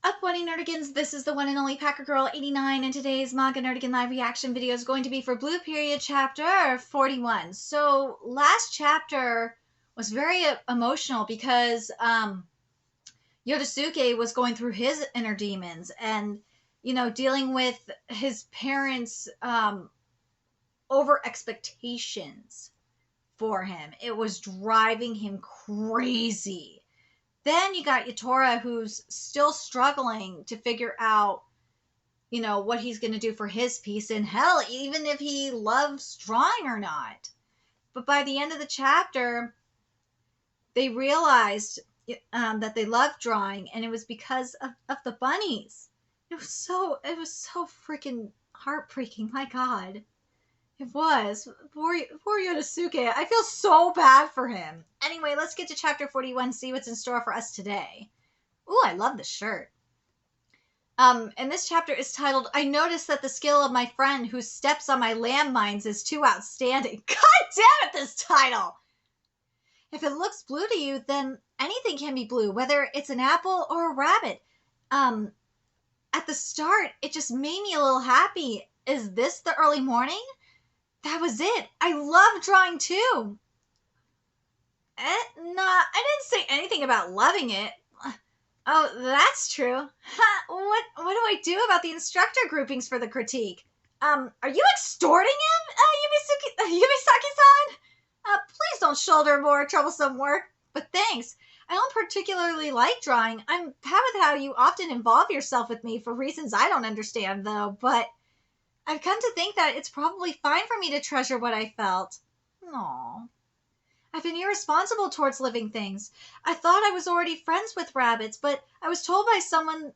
up, Bunny Nerdigans? This is the one and only Packer Girl 89, and today's Manga Nerdigan live reaction video is going to be for Blue Period chapter 41. So, last chapter was very emotional because Yodosuke was going through his inner demons and, dealing with his parents' over expectations for him. It was driving him crazy. Then you got Yatora, who's still struggling to figure out, what he's going to do for his piece in hell, even if he loves drawing or not. But by the end of the chapter, they realized that they loved drawing, and it was because of the bunnies. It was so freaking heartbreaking. My God. It was. Poor Yodosuke. I feel so bad for him. Anyway, let's get to chapter 41, see what's in store for us today. Ooh, I love this shirt. And this chapter is titled, I Noticed That the Skill of My Friend Who Steps on My Landmines is Too Outstanding. God damn it, this title! If it looks blue to you, then anything can be blue, whether it's an apple or a rabbit. At the start, it just made me a little happy. Is this the early morning? That was it. I love drawing too. Nah, I didn't say anything about loving it. Oh, that's true. What do I do about the instructor groupings for the critique? Are you extorting him, Yumisaki-san? Please don't shoulder more troublesome work, but thanks. I don't particularly like drawing. I'm bad with how you often involve yourself with me for reasons I don't understand, though, but I've come to think that it's probably fine for me to treasure what I felt. Aww. I've been irresponsible towards living things. I thought I was already friends with rabbits, but I was told by someone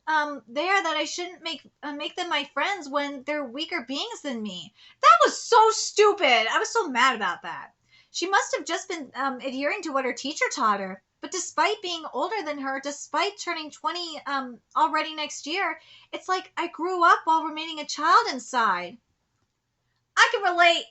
there that I shouldn't make them my friends when they're weaker beings than me. That was so stupid. I was so mad about that. She must have just been adhering to what her teacher taught her. But despite being older than her, despite turning 20 already next year, it's like I grew up while remaining a child inside. I can relate.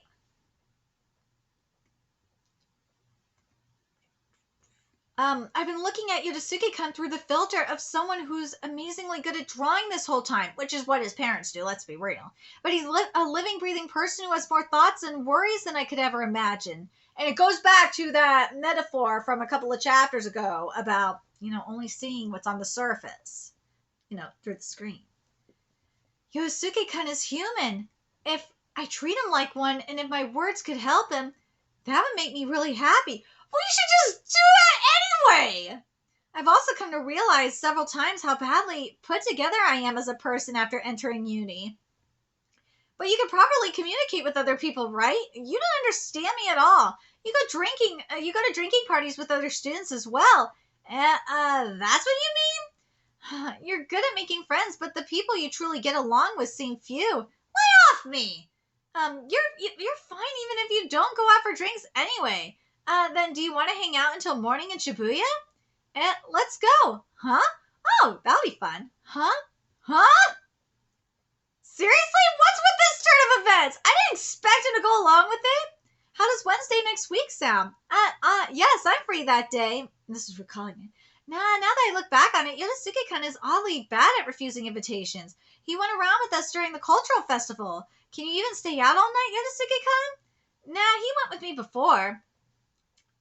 I've been looking at Yodosuke come through the filter of someone who's amazingly good at drawing this whole time, which is what his parents do, let's be real. But he's a living, breathing person who has more thoughts and worries than I could ever imagine. And it goes back to that metaphor from a couple of chapters ago about, only seeing what's on the surface, through the screen. Yodosuke-kun is human. If I treat him like one, and if my words could help him, that would make me really happy. We should just do that anyway! I've also come to realize several times how badly put together I am as a person after entering uni. But you can properly communicate with other people, right? You don't understand me at all. You go to drinking parties with other students as well. That's what you mean? You're good at making friends, but the people you truly get along with seem few. Lay off me! You're fine even if you don't go out for drinks anyway. Then do you want to hang out until morning in Shibuya? Let's go. Huh? Oh, that'll be fun. Huh? Seriously? What's with this turn of events? I didn't expect him to go along with it. How does Wednesday next week sound? Yes, I'm free that day. This is recalling it. Now that I look back on it, Yodosuke-kun is oddly bad at refusing invitations. He went around with us during the cultural festival. Can you even stay out all night, Yodosuke-kun? Nah, he went with me before.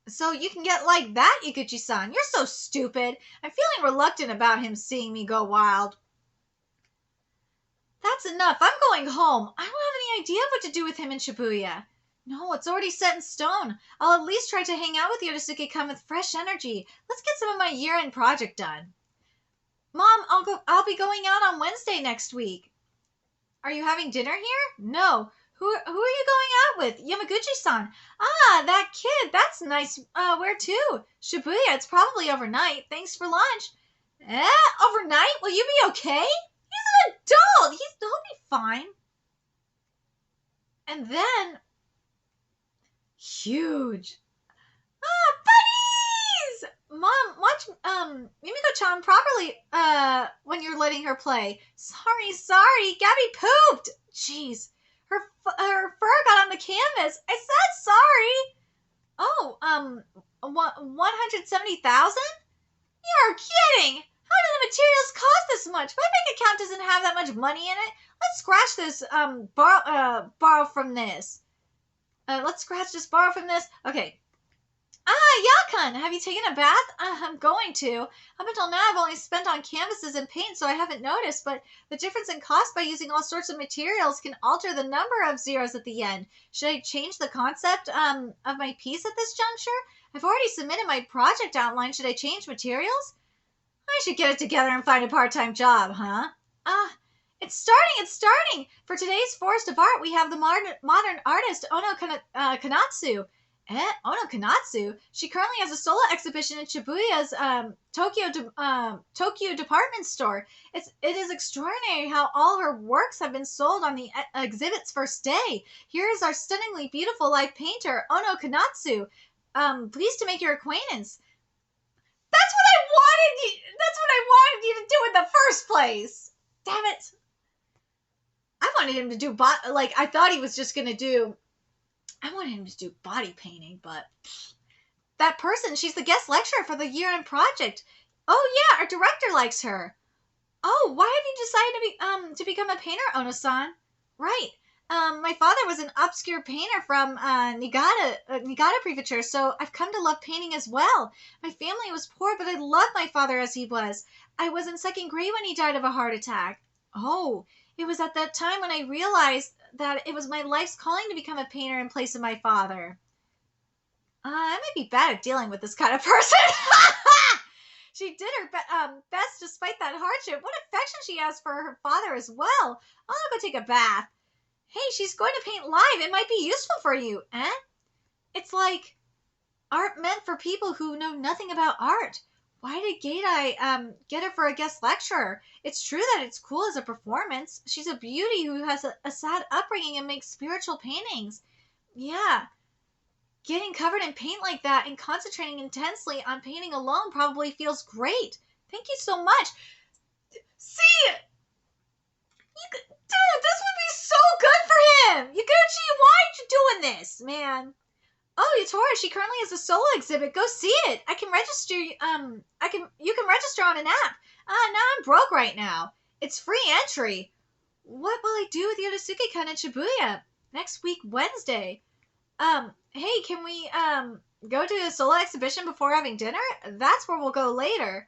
So you can get like that, Iguchi-san. You're so stupid. I'm feeling reluctant about him seeing me go wild. That's enough. I'm going home. I don't have any idea what to do with him in Shibuya. No, it's already set in stone. I'll at least try to hang out with Yodosuke-kun with fresh energy. Let's get some of my year-end project done. Mom, I'll be going out on Wednesday next week. Are you having dinner here? No. Who are you going out with? Yamaguchi-san. Ah, that kid. That's nice. Where to? Shibuya. It's probably overnight. Thanks for lunch. Overnight? Will you be okay? He's an adult. He'll be fine. And then, huge. Buddies! Mom, watch Mimiko-chan properly when you're letting her play. Sorry. Gabby pooped. Jeez. Her fur got on the canvas. I said sorry. Oh, 170,000? You're kidding. How do the materials cost this much? My bank account doesn't have that much money in it. Let's scratch this, borrow from this. Let's scratch this, borrow from this. Okay. Yakun, have you taken a bath? I'm going to. Up until now, I've only spent on canvases and paint, so I haven't noticed, but the difference in cost by using all sorts of materials can alter the number of zeros at the end. Should I change the concept of my piece at this juncture? I've already submitted my project outline. Should I change materials? I should get it together and find a part-time job, huh? It's starting! For today's Forest of Art, we have the modern artist Ono Kanatsu. Ono Kanatsu? She currently has a solo exhibition in Shibuya's Tokyo department store. It is extraordinary how all her works have been sold on the exhibit's first day. Here is our stunningly beautiful live painter, Ono Kanatsu. Pleased to make your acquaintance. That's what I wanted you to do in the first place. Damn it. I wanted him to do I thought he was just going to do I wanted him to do body painting, but that person, she's the guest lecturer for the year-end project. Oh yeah, our director likes her. Oh, why have you decided to become a painter, Ono-san? Right. My father was an obscure painter from Niigata Prefecture, so I've come to love painting as well. My family was poor, but I loved my father as he was. I was in second grade when he died of a heart attack. Oh, it was at that time when I realized that it was my life's calling to become a painter in place of my father. I might be bad at dealing with this kind of person. She did her best despite that hardship. What affection she has for her father as well. I'll go take a bath. Hey, she's going to paint live. It might be useful for you. It's like art meant for people who know nothing about art. Why did Gaidai get her for a guest lecturer? It's true that it's cool as a performance. She's a beauty who has a sad upbringing and makes spiritual paintings. Yeah. Getting covered in paint like that and concentrating intensely on painting alone probably feels great. Thank you so much. See? Dude, this would be so good for him! Yaguchi, why aren't you doing this, man? Oh, Yatora, she currently has a solo exhibit. Go see it. I can register, you can register on an app. Now I'm broke right now. It's free entry. What will I do with Yodosuke-kun in Shibuya? Next week, Wednesday. Hey, can we, go to a solo exhibition before having dinner? That's where we'll go later.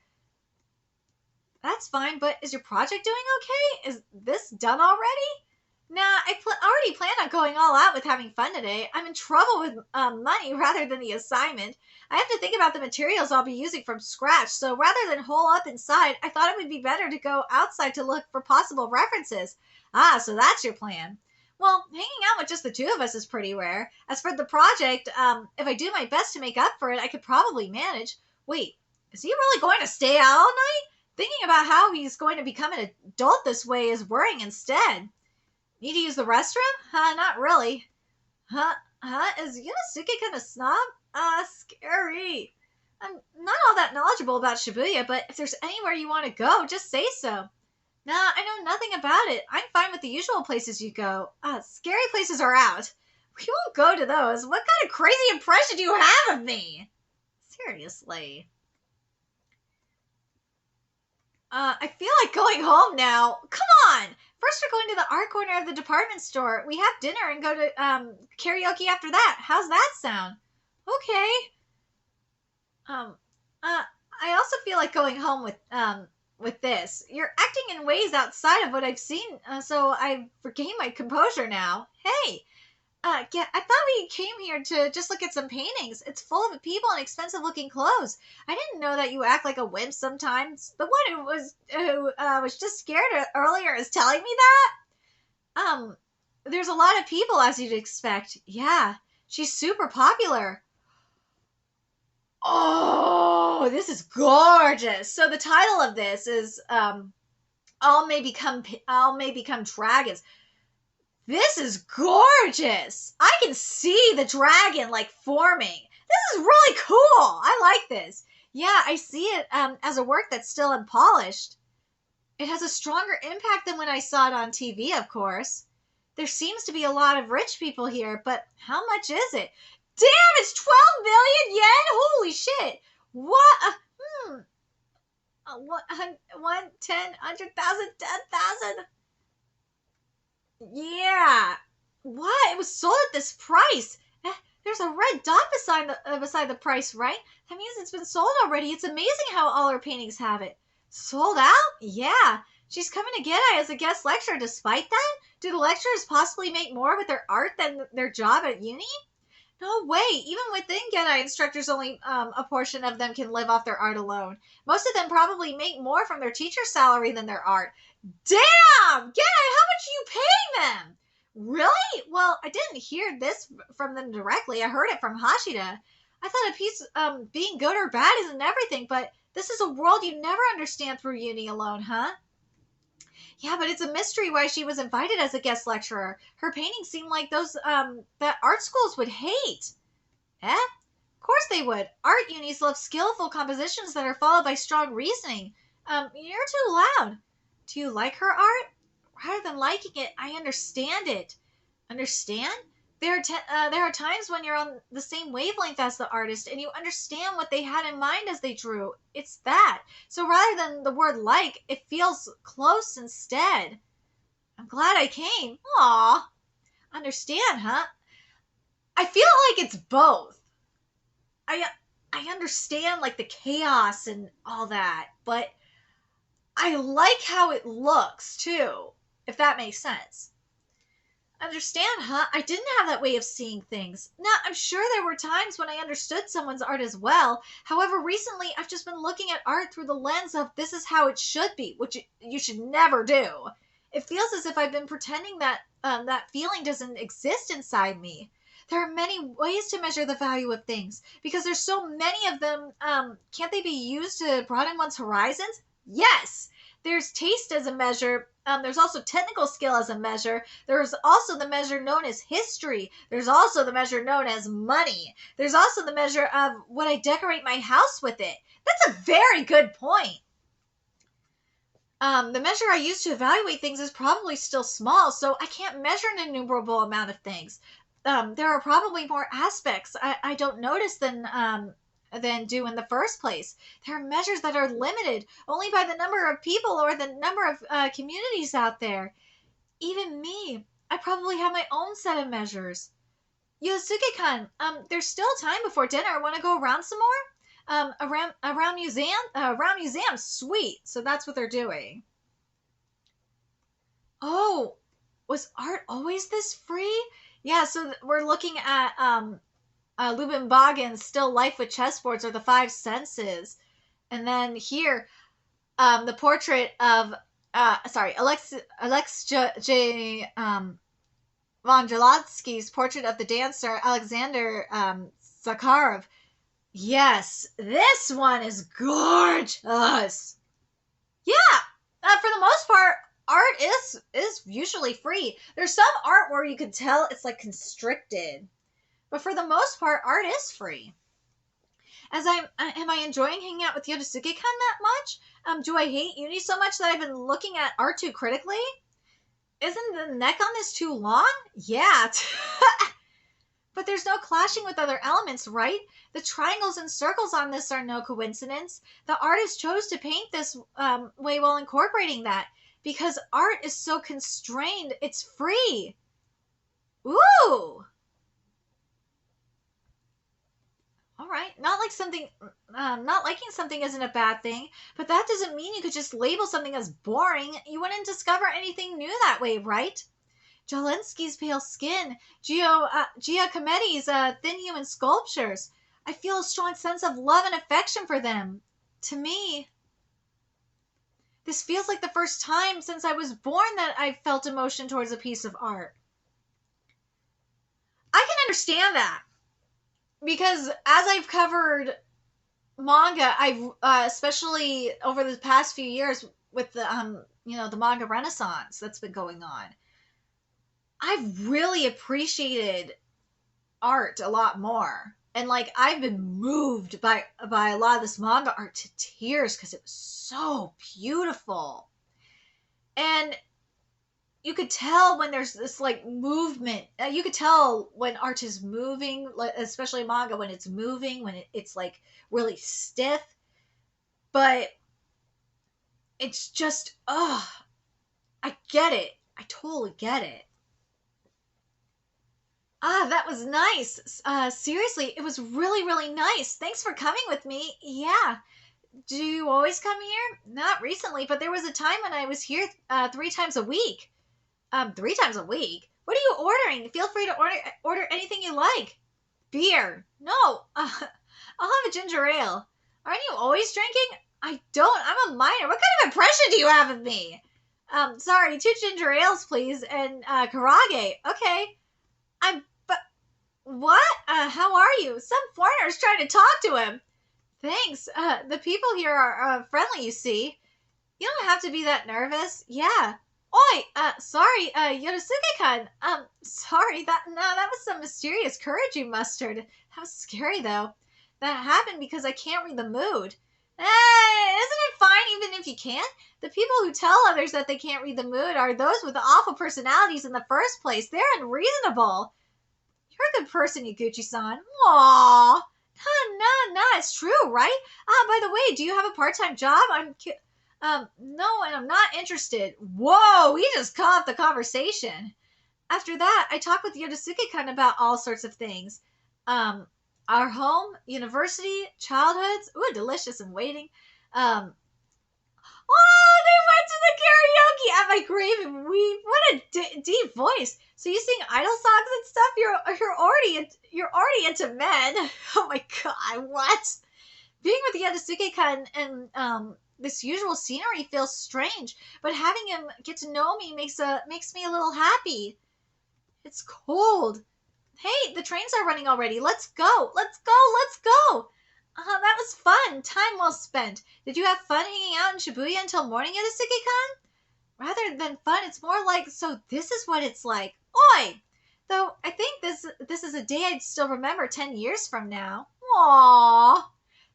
That's fine, but is your project doing okay? Is this done already? Nah, I already planned on going all out with having fun today. I'm in trouble with money rather than the assignment. I have to think about the materials I'll be using from scratch, so rather than hole up inside, I thought it would be better to go outside to look for possible references. So that's your plan. Well, hanging out with just the two of us is pretty rare. As for the project, if I do my best to make up for it, I could probably manage. Wait, is he really going to stay out all night? Thinking about how he's going to become an adult this way is worrying instead. Need to use the restroom? Not really. Is Yonosuke kind of snob? Scary. I'm not all that knowledgeable about Shibuya, but if there's anywhere you want to go, just say so. Nah, I know nothing about it. I'm fine with the usual places you go. Scary places are out. We won't go to those. What kind of crazy impression do you have of me? Seriously. I feel like going home now. Come on! First we're going to the art corner of the department store. We have dinner and go to karaoke after that. How's that sound? Okay. I also feel like going home with this. You're acting in ways outside of what I've seen, so I've regained my composure now. Hey! I thought we came here to just look at some paintings. It's full of people and expensive-looking clothes. I didn't know that you act like a wimp sometimes. The one who was just scared earlier is telling me that? There's a lot of people, as you'd expect. Yeah, she's super popular. Oh, this is gorgeous. So the title of this is All May Become Dragons. This is gorgeous. I can see the dragon forming. This is really cool. I like this. Yeah, I see it as a work that's still unpolished. It has a stronger impact than when I saw it on TV, of course. There seems to be a lot of rich people here, but how much is it? Damn, it's 12 million yen? Holy shit. What? One, 10, 100,000, 10,000. Yeah. What? It was sold at this price. There's a red dot beside the price, right? That means it's been sold already. It's amazing how all her paintings have it. Sold out? Yeah. She's coming to Gedai as a guest lecturer. Despite that, do the lecturers possibly make more with their art than their job at uni? No way. Even within Gedai, instructors only a portion of them can live off their art alone. Most of them probably make more from their teacher's salary than their art. Damn! Gedai, how much are you paying them? Really? Well, I didn't hear this from them directly. I heard it from Hashida. I thought a piece being good or bad isn't everything, but this is a world you never understand through uni alone, huh? Yeah, but it's a mystery why she was invited as a guest lecturer. Her paintings seem like those that art schools would hate. Eh? Of course they would. Art unis love skillful compositions that are followed by strong reasoning. You're too loud. Do you like her art? Rather than liking it, I understand it. Understand? There are times when you're on the same wavelength as the artist and you understand what they had in mind as they drew. It's that. So rather than the word like, it feels close instead. I'm glad I came. Aw. Understand, huh? I feel like it's both. I I understand like the chaos and all that, but I like how it looks too, if that makes sense. Understand, huh? I didn't have that way of seeing things. Now, I'm sure there were times when I understood someone's art as well. However, recently I've just been looking at art through the lens of this is how it should be, which you should never do. It feels as if I've been pretending that that feeling doesn't exist inside me. There are many ways to measure the value of things because there's so many of them. Can't they be used to broaden one's horizons? Yes, there's taste as a measure. There's also technical skill as a measure. There's also the measure known as history. There's also the measure known as money. There's also the measure of would I decorate my house with it? That's a very good point. The measure I use to evaluate things is probably still small, so I can't measure an innumerable amount of things. There are probably more aspects I don't notice than do in the first place. There are measures that are limited only by the number of people or the number of communities out there. Even me, I probably have my own set of measures. Yosuke-kan, there's still time before dinner. Want to go around some more? Around museum, sweet. So that's what they're doing. Oh, was art always this free? Yeah, so we're looking at Lubin Boggin's Still Life with Chessboards or The Five Senses. And then here, the portrait of, Alex J. Von Jalotsky's portrait of the dancer Alexander Zakharov. Yes, this one is gorgeous. Yeah, for the most part, art is usually free. There's some art where you can tell it's like constricted, but for the most part, art is free. Am I enjoying hanging out with Yosuke-kan that much? Do I hate uni so much that I've been looking at art too critically? Isn't the neck on this too long? Yeah. But there's no clashing with other elements, right? The triangles and circles on this are no coincidence. The artist chose to paint this way while incorporating that. Because art is so constrained, it's free. Ooh! All right. Not liking something isn't a bad thing, but that doesn't mean you could just label something as boring. You wouldn't discover anything new that way, right? Jolensky's pale skin, Giacometti's thin human sculptures. I feel a strong sense of love and affection for them. To me, this feels like the first time since I was born that I've felt emotion towards a piece of art. I can understand that because as I've covered manga, I've especially over the past few years with the manga renaissance that's been going on. I've really appreciated art a lot more. And like I've been moved by a lot of this manga art to tears because it was so beautiful. And you could tell when there's this like movement. You could tell when art is moving, especially manga when it's moving, when it's like really stiff. But It's just, ugh. I get it. I totally get it. Ah, that was nice. Seriously, it was really, really nice. Thanks for coming with me. Yeah. Do you always come here? Not recently, but there was a time when I was here 3 times a week. 3 times a week? What are you ordering? Feel free to order anything you like. Beer. No. I'll have a ginger ale. Aren't you always drinking? I don't. I'm a minor. What kind of impression do you have of me? Sorry, 2 ginger ales, please, and karage. Okay. But what? How are you? Some foreigner's trying to talk to him. Thanks. The people here are friendly, you see. You don't have to be that nervous. Yeah. Oi, sorry, Yodosuke-kun. Sorry, that was some mysterious courage you mustered. That was scary, though. That happened because I can't read the mood. Isn't it fine even if you can't? The people who tell others that they can't read the mood are those with the awful personalities in the first place. They're unreasonable. You're a good person, Yaguchi-san. Aww. No, it's true, right? By the way, do you have a part-time job? No, and I'm not interested. Whoa, we just cut off the conversation. After that, I talked with Yodosuke-kun about all sorts of things. Our home, university, childhoods. Ooh, delicious and waiting. Um, oh, they went to the karaoke at my grave and we. What a deep voice. So you sing idol songs and stuff? You're already into men. Oh my god, what? Being with Yodosuke-kun and this usual scenery feels strange, but having him get to know me makes me a little happy. It's cold. Hey, the trains are running already. Let's go. Let's go. Let's go. That was fun. Time well spent. Did you have fun hanging out in Shibuya until morning, Yodosuke-kun? Rather than fun, it's more like, so this is what it's like. Oi! Though I think this is a day I'd still remember 10 years from now. Aww.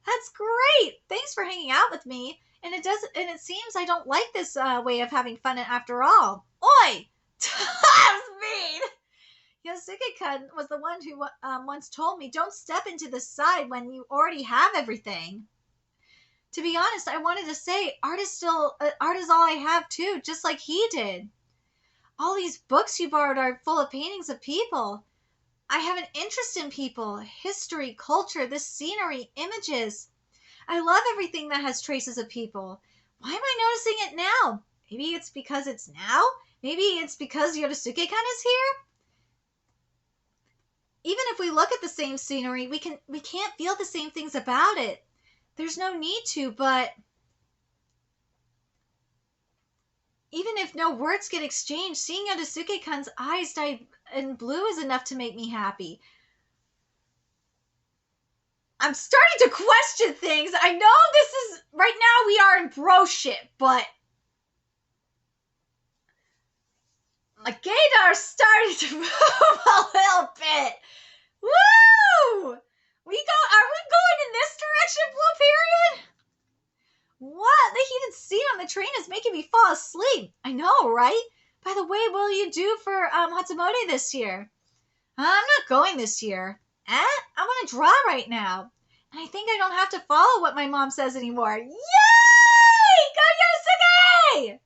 That's great. Thanks for hanging out with me. And it seems I don't like this way of having fun after all. Oi! That was mean. Yosuke-kun was the one who once told me, don't step into the side when you already have everything. To be honest, I wanted to say art is all I have too, just like he did. All these books you borrowed are full of paintings of people. I have an interest in people, history, culture, the scenery, images. I love everything that has traces of people. Why am I noticing it now? Maybe it's because it's now? Maybe it's because Yodosuke-kun is here? Even if we look at the same scenery, we can't feel the same things about it. There's no need to, but even if no words get exchanged, seeing Yodosuke-kun's eyes dye in blue is enough to make me happy. I'm starting to question things. I know right now we are in bro shit, but my gaydar started to move a little bit. Woo! Are we going in this direction, Blue Period? What? The heated seat on the train is making me fall asleep. I know, right? By the way, what will you do for Hatsumode this year? I'm not going this year. I want to draw right now. And I think I don't have to follow what my mom says anymore. Yay! Go Yosuke!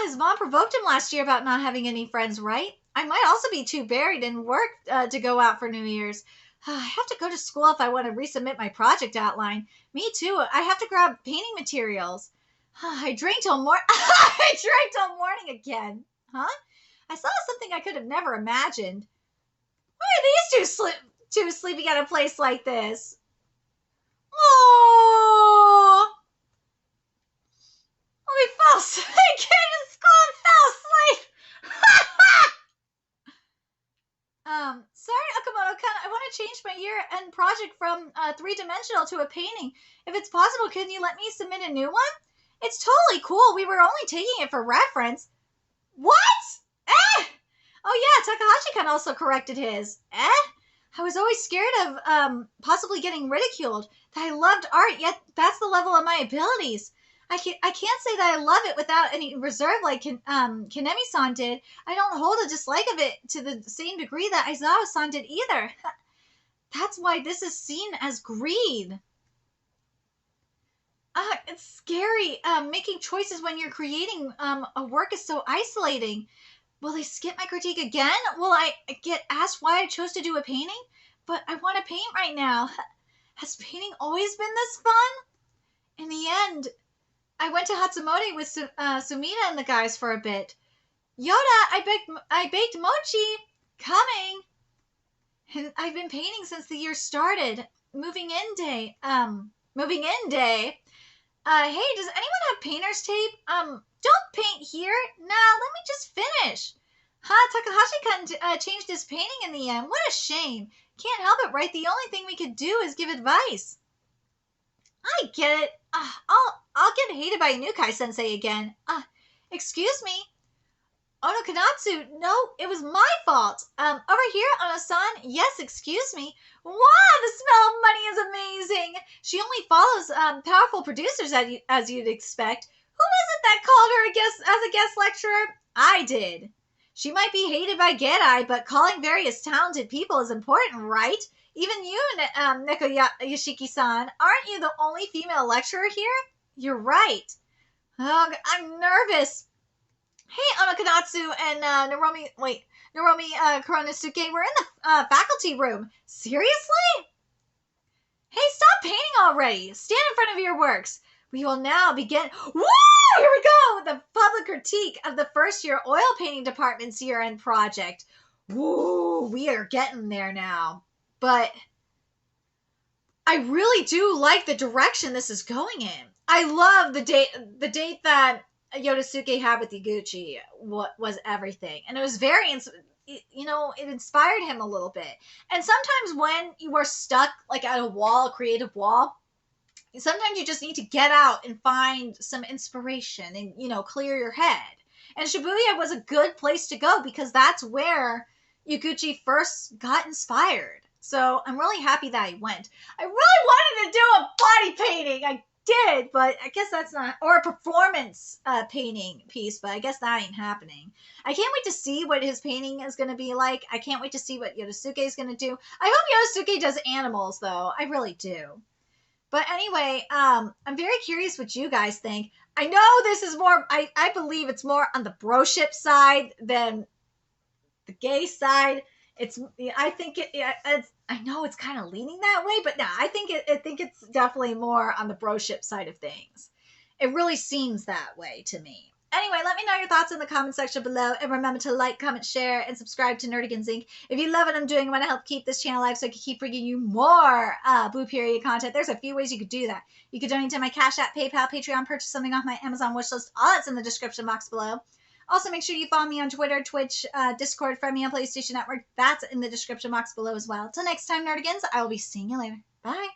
His mom provoked him last year about not having any friends, right? I might also be too buried in work to go out for New Year's. I have to go to school if I want to resubmit my project outline. Me too. I have to grab painting materials. I drank till morning again. Huh? I saw something I could have never imagined. Why are these two sleeping at a place like this? Oh, we fell asleep. I came to school and fell asleep. Sorry, Okamoto-kun, I want to change my year-end project from three-dimensional to a painting. If it's possible, can you let me submit a new one? It's totally cool. We were only taking it for reference. What? Eh? Oh yeah, Takahashi-kun also corrected his. Eh? I was always scared of possibly getting ridiculed. That I loved art, yet that's the level of my abilities. I can't say that I love it without any reserve like Kanemi-san did. I don't hold a dislike of it to the same degree that Aizawa-san did either. That's why this is seen as greed. It's scary. Making choices when you're creating a work is so isolating. Will they skip my critique again? Will I get asked why I chose to do a painting? But I want to paint right now. Has painting always been this fun? In the end, I went to Hatsumode with Sumida and the guys for a bit. Yoda, I baked mochi. Coming. And I've been painting since the year started. Moving in day. Moving in day. Hey, does anyone have painter's tape? Don't paint here. Nah, let me just finish. Takahashi changed his painting in the end. What a shame. Can't help it, right? The only thing we could do is give advice. I get it. I'll get hated by Inukai-sensei again. Excuse me. Ono Kanatsu, no, it was my fault. Over here, Ono-san, yes, excuse me. Wow, the smell of money is amazing. She only follows powerful producers as you'd expect. Who was it that called her as a guest lecturer? I did. She might be hated by Gedai, but calling various talented people is important, right? Even you, Neko Yoshiki-san, aren't you the only female lecturer here? You're right. Oh, I'm nervous. Hey, Onokanatsu and Naromi Kuronosuke, we're in the faculty room. Seriously? Hey, stop painting already. Stand in front of your works. We will now begin. Woo! Here we go! The public critique of the first year oil painting department's year-end project. Woo! We are getting there now. But I really do like the direction this is going in. I love the date that Yodosuke had with Iguchi was everything. And it was very, it inspired him a little bit. And sometimes when you are stuck like at a creative wall, sometimes you just need to get out and find some inspiration and, clear your head. And Shibuya was a good place to go because that's where Iguchi first got inspired. So I'm really happy that he went. I really wanted to do a body painting. I did, but I guess that's not, or a performance painting piece, but I guess that ain't happening. I can't wait to see what his painting is going to be like. I can't wait to see what Yodosuke is going to do. I hope Yodosuke does animals, though. I really do. But anyway, I'm very curious what you guys think. I know this is more, I believe it's more on the broship side than the gay side. I know it's kind of leaning that way, but no, I think it's definitely more on the broship side of things. It really seems that way to me. Anyway, let me know your thoughts in the comment section below, and remember to like, comment, share, and subscribe to Nerdigans Inc. If you love what I'm doing and want to help keep this channel alive so I can keep bringing you more Boo Period content, there's a few ways you could do that. You could donate to my Cash App, PayPal, Patreon, purchase something off my Amazon wishlist. All that's in the description box below. Also, make sure you follow me on Twitter, Twitch, Discord, friend me on PlayStation Network. That's in the description box below as well. Till next time, Nerdigans, I will be seeing you later. Bye.